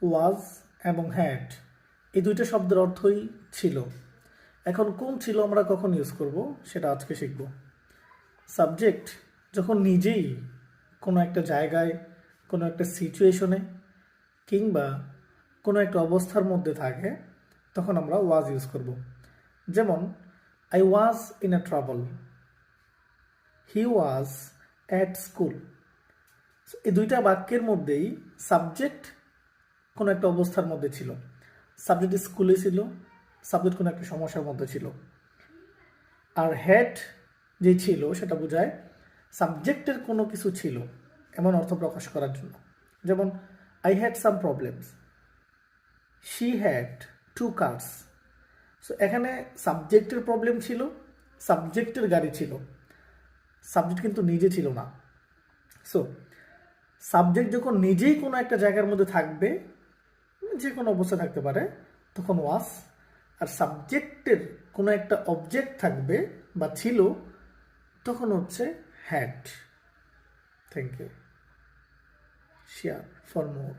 ওয়াজ এবং হ্যাড এই দুইটা শব্দের অর্থই ছিল। এখন কোন ছিল আমরা কখন ইউজ করব সেটা আজকে শিখব। সাবজেক্ট যখন নিজেই কোনো একটা জায়গায়, কোনো একটা সিচুয়েশনে কিংবা কোনো একটা অবস্থার মধ্যে থাকে তখন আমরা ওয়াজ ইউজ করব। যেমন I was in a trouble, he was at school. এই দুইটা বাক্যের মধ্যেই সাবজেক্ট কোনো একটা অবস্থার মধ্যে ছিল, সাবজেক্ট স্কুলে ছিল, সাবজেক্ট কোনো একটা সমস্যার মধ্যে ছিল। আর হ্যাড যে ছিল সেটা বোঝায় সাবজেক্টের কোনো কিছু ছিল এমন অর্থ প্রকাশ করার জন্য। যেমন I had some problems, she had 2 cars. So এখানে সাবজেক্টের প্রবলেম ছিল, সাবজেক্টের গাড়ি ছিল, সাবজেক্ট কিন্তু নিজে ছিল না। সো সাবজেক্ট যখন নিজেই কোনো একটা জায়গার মধ্যে থাকবে, যে কোনো অবস্থা থাকতে পারে, তখন ওয়াজ। আর সাবজেক্টের কোনো একটা অবজেক্ট থাকবে বা ছিল, তখন হচ্ছে had. Thank you. Share for more.